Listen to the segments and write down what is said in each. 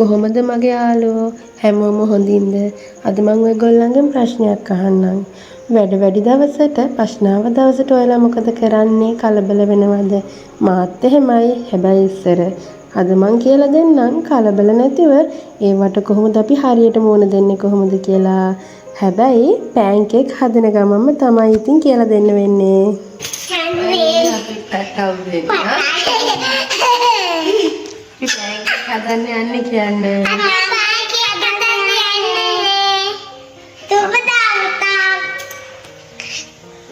කොහොමද මගේ යාළුවෝ හැමෝම හොඳින්ද? අද මම ඔයගොල්ලන්ගෙන් ප්‍රශ්නයක් අහන්නම්. වැඩ දවසට ප්‍රශ්නාව දවසට ඔයාලා මොකද කරන්නේ? කලබල වෙනවද? මාත් එහෙමයි. හැබැයි ඉස්සර අද මං කියලා දෙන්නම් කලබල නැතිව ඒවට කොහොමද අපි හරියට මුහුණ දෙන්නේ කොහොමද කියලා. හැබැයි පෑන්කේක් හදන ගමන්ම තමයි ඉතින් කියලා දෙන්න වෙන්නේ. හදන්න යන්නේ කියන්නේ.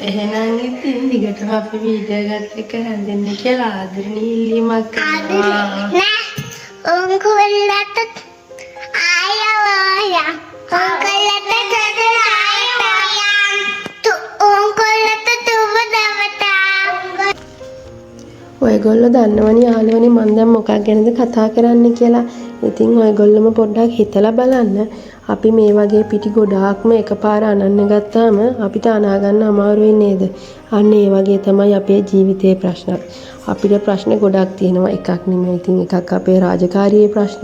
එහෙනම් ඉතින් දිගටම අපි වීඩියෝ එකත් එක්ක හැදෙන්න කියලා ආදරණීය ඉල්ලීමක් කරනවා. ඔයගොල්ලෝ දන්නවනේ යාළුවනේ මම දැන් මොකක් ගැනද කතා කරන්න කියලා. ඉතින් ඔයගොල්ලොම පොඩ්ඩක් හිතලා බලන්න. අපි මේ වගේ පිටි ගොඩාක්ම එකපාර අනන්න ගත්තාම අපිට අනා ගන්න අමාරුයි නේද? අන්න ඒ වගේ තමයි අපේ ජීවිතයේ ප්‍රශ්නත්. අපිට ප්‍රශ්න ගොඩක් තියෙනවා. එකක් නෙමෙයි. ඉතින් එකක් අපේ රාජකාරියේ ප්‍රශ්න,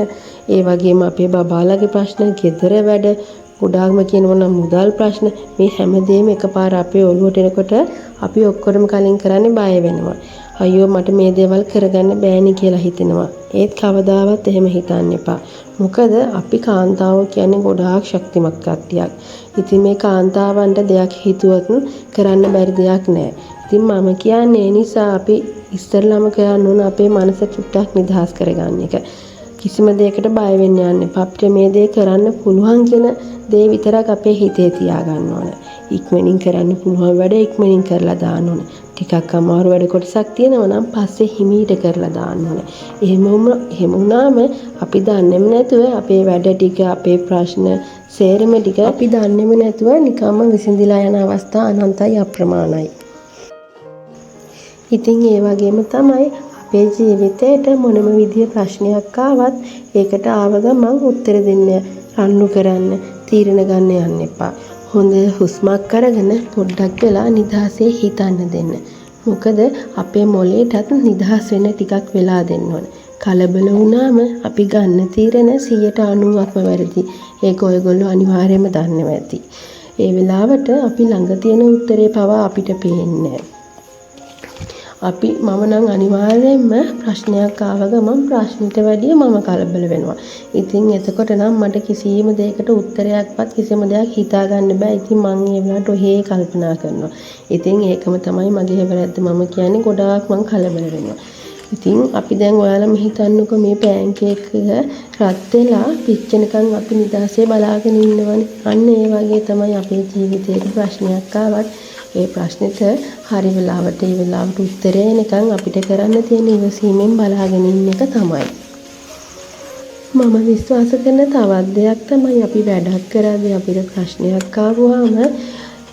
ඒ වගේම අපේ බබාලගේ ප්‍රශ්න, ගෙදර වැඩ, ගොඩාක්ම කියනවා නම් මුදල් ප්‍රශ්න. මේ හැමදේම එකපාර අපේ ඔළුවට එනකොට අපි ඔක්කොම කලින් කරන්නේ බය වෙනවා. අයියෝ මට මේ දේවල් කරගන්න බෑනේ කියලා හිතෙනවා. ඒත් කවදාවත් එහෙම හිතන්න එපා. මොකද අපි කාන්තාවෝ කියන්නේ ගොඩාක් ශක්තිමත් කට්ටියක්. ඉතින් මේ කාන්තාවන්ට දෙයක් හිතුවොත් කරන්න බැරි දෙයක් නෑ. ඉතින් මම කියන්නේ ඒ නිසා අපි ඉස්සෙල්ලාම කරන්න ඕන අපේ මනස චුට්ටක් නිදහස් කරගන්න එක. කිසිම දෙයකට බය වෙන්න යන්න එපා. අපිට මේ දේ කරන්න පුළුවන් කියන දේ විතරක් අපේ හිතේ තියාගන්න ඕන. ඉක්මනින් කරන්න පුළුවන් වැඩ ඉක්මනින් කරලා දාන්න ඕන. ටිකක් අමාරු වැඩ කොටසක් තියෙනවා නම් පස්සේ හිමීට කරලා දාන්න ඕන. එහෙම වුණාම අපි දන්නේම නැතුව අපේ වැඩ ටික අපේ ප්‍රශ්න සේරම ටික අපි දන්නේම නැතුව නිකම්ම විසඳිලා යන අවස්ථා අනන්තයි අප්‍රමාණයි. ඉතින් ඒ වගේම තමයි අපේ ජීවිතේට මොනම විදිය ප්‍රශ්නයක් ආවත් ඒකට ආව ගමන් උත්තර දෙන්න රණ්ඩු කරන්න තීරණ ගන්න යන්න එපා. හොඳ හුස්මක් අරගෙන පොඩ්ඩක් වෙලා නිදහසේ හිතන්න දෙන්න. මොකද අපේ මොළේටත් නිදහස් වෙන්න ටිකක් වෙලා දෙන්න ඕන. කලබල වුණාම අපි ගන්න තීරණ 90%ක්ම වැරදි. ඒක ඔයගොල්ලෝ අනිවාර්යයෙන්ම දන්නවා ඇති. ඒ වෙලාවට අපි ළඟ තියෙන උත්තරේ පවා අපිට පේන්නේ මම නම් අනිවාර්යයෙන්ම ප්‍රශ්නයක් ආව ගමන් ප්‍රශ්නෙට වැඩිය මම කලබල වෙනවා. ඉතින් එතකොට නම් මට කිසිම දෙයකට උත්තරයක්වත් කිසිම දෙයක් හිතා ගන්න බෑ. ඉතින් මම ඒ වෙලාවට ඔහේ කල්පනා කරනවා. ඉතින් ඒකම තමයි මගේ වැරද්ද. මම කියන්නේ ගොඩාක් මං කලබල වෙනවා. ඉතින් අපි දැන් ඔයාලම හිතන්නකෝ මේ පෑන්කේක් එක රත් වෙලා පිච්චෙනකන් අපි නිදාසේ බලාගෙන ඉන්නවනේ. අන්න ඒ වගේ තමයි අපේ ජීවිතේට ප්‍රශ්නයක් ආවත් ඒ ප්‍රශ්නෙට හරි වෙලාවට ඒ වෙලාවට උත්තරය එනකන් අපිට කරන්න තියෙන ඉවසීමෙන් බලාගෙන ඉන්න එක තමයි. මම විශ්වාස කරන තවත් දෙයක් තමයි අපි වැඩක් කරද්දී අපිට ප්‍රශ්නයක් ආවම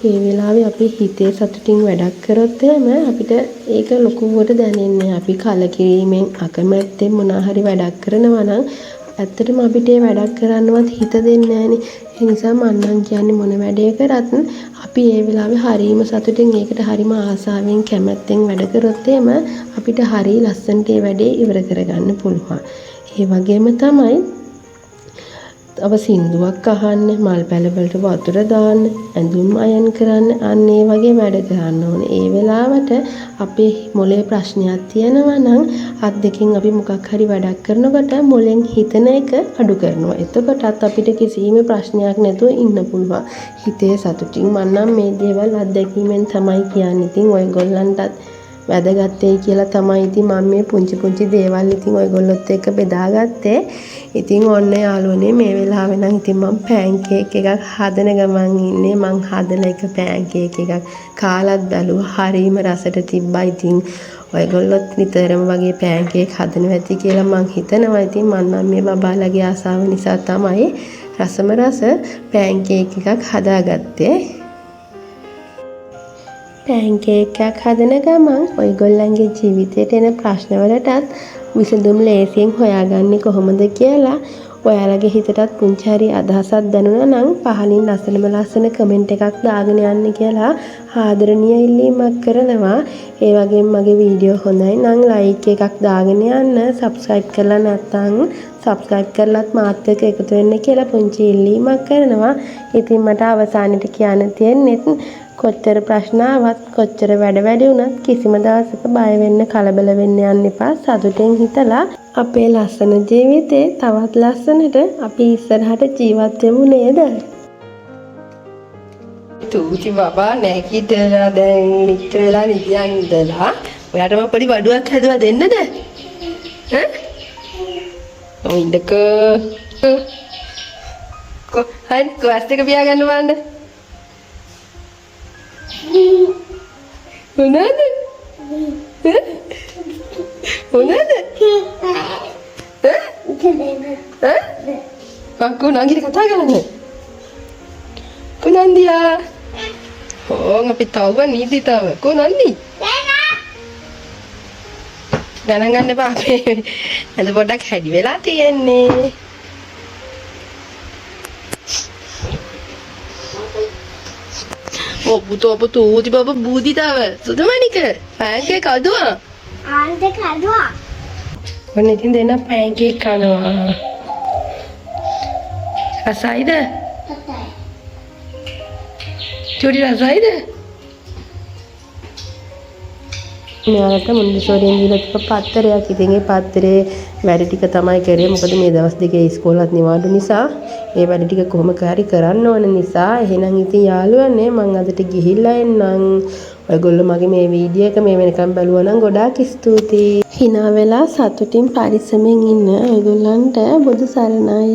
ඒ වෙලාවේ අපි හිතේ සතුටින් වැඩක් කරොත් එහෙම අපිට ඒක ලොකුවට දැනෙන්නේ. අපි කලකිරීමෙන් අකමැත්තෙන් මොනවා හරි වැඩක් කරනවා නම් ඇත්තටම අපිට ඒ වැඩක් කරන්නවත් හිත දෙන්නේ නැහනේ. ඒ නිසා මම නම් කියන්නේ මොන වැඩේ කරත් අපි ඒ වෙලාවේ හරීම සතුටින් ඒකට හරීම ආසාවෙන් කැමැත්තෙන් වැඩ කරොත් එහෙම අපිට හරිය ලස්සනට ඒ වැඩේ ඉවර කරගන්න පුළුවන්. ඒ වගේම තමයි තව සින්දුවක් අහන්න, මල් පැල වලට වතුර දාන්න, ඇඳුම් අයන් කරන්න, අන්න ඒ වගේ වැඩ කරන්න ඕනේ. ඒ වෙලාවට අපේ මොලේ ප්‍රශ්නයක් තියෙනවා නම් අත් දෙකෙන් අපි මොකක් හරි වැඩක් කරනකොට මොලෙන් හිතන එක අඩු කරනවා. එතකොටත් අපිට කිසිම ප්‍රශ්නයක් නැතුව ඉන්න පුළුවන්. හිතේ සතුටින් මන්නම් මේ දේවල් අත්දැකීමෙන් තමයි කියන්නේ. ඉතින් ඔයගොල්ලන්ටත් වැදගත්යි කියලා තමයි ඉතින් මම මේ පුංචි දේවල් ඉතින් ඔයගොල්ලොත් එක්ක බෙදාගත්තේ. ඉතින් ඔන්න යාළුවනේ මේ වෙලාවේ නම් ඉතින් මම පෑන්කේක් එකක් හදන ගමන් ඉන්නේ. මං හදලා එක පෑන්කේක් එකක් කාලත් බැලුවා. හරීම රසට තිබ්බා. ඉතින් ඔයගොල්ලොත් නිතරම වගේ පෑන්කේක් හදනවා ඇති කියලා මං හිතනවා. ඉතින් මම නම් මේ බබාලගේ ආසාව නිසා තමයි රසම රස පෑන්කේක් එකක් හදාගත්තේ. පෑන්කේක් එකක් හදන ගමන් ඔයගොල්ලන්ගේ ජීවිතේට එන ප්‍රශ්න වලටත් විසඳුම් ලේසියෙන් හොයාගන්නේ කොහොමද කියලා ඔයාලගේ හිතටත් පුංචි හරි අදහසක් දැනුණා නම් පහලින් ලස්සන කමෙන්ට් එකක් දාගෙන යන්න කියලා ආදරණීය ඉල්ලීමක් කරනවා. ඒ වගේම මගේ වීඩියෝ හොඳයි නම් ලයික් එකක් දාගෙන යන්න. සබ්ස්ක්‍රයිබ් කරලා නැත්නම් සබ්ස්ක්‍රයිබ් කරලත් මාත් එක්ක එකතු වෙන්න කියලා පුංචි ඉල්ලීමක් කරනවා. ඉතින් මට අවසානෙට කියන්න තියෙන්නේ කොච්චර ප්‍රශ්න ආවත් කොච්චර වැඩි වුණත් කිසිම දවසක බය වෙන්න කලබල වෙන්න යන්න එපා. සතුටින් හිතලා අපේ ලස්සන ජීවිතේ තවත් ලස්සනට අපි ඉස්සරහට ජීවත් වෙමු නේද? තූති බබා නැගිටලා දැන් නිත් වෙලා නිදියන් ඉඳලා ඔයාට මම පොඩි වඩුවක් හදුවා දෙන්නද? ඈ? ඔය ඉන්නකෝ. හරි ක්ලාස් එක පියාගන්න බලන්න. මොනවාද? මොනවාද? aku nanti dikatakan ku nanti ya oh ngapain tahu kan ini tahu ku nanti ganang apa ada produk hadi velati ini oh butuh apa tuh tiba-tiba budi tahu sudah mana ke pancake kado ante kado mana ini dena pancake kado රසයිද? රසයි. චුටි රසයිද? මෙයාලට මොන්ඩිසෝරියෙන් දීලා තිබ්බ පත්තරයක්. ඉතින් ඒ පත්තරේ වැඩ ටික තමයි කරේ. මොකද මේ දවස් දෙකේ ඉස්කෝලත් නිවාඩු නිසා ඒ වැඩ ටික කොහොම කරි කරන්න ඕන නිසා. එහෙනම් ඉතින් යාළුවනේ මම අදට ගිහිල්ලා එන්නම්. ඔයගොල්ලෝ මගේ මේ වීඩියෝ එක මේ වෙනකම් බැලුවා නම් ගොඩාක් ස්තුතියි. hina වෙලා සතුටින් පරිස්සමෙන් ඉන්න ඔයගොල්ලන්ට බුදු සරණයි.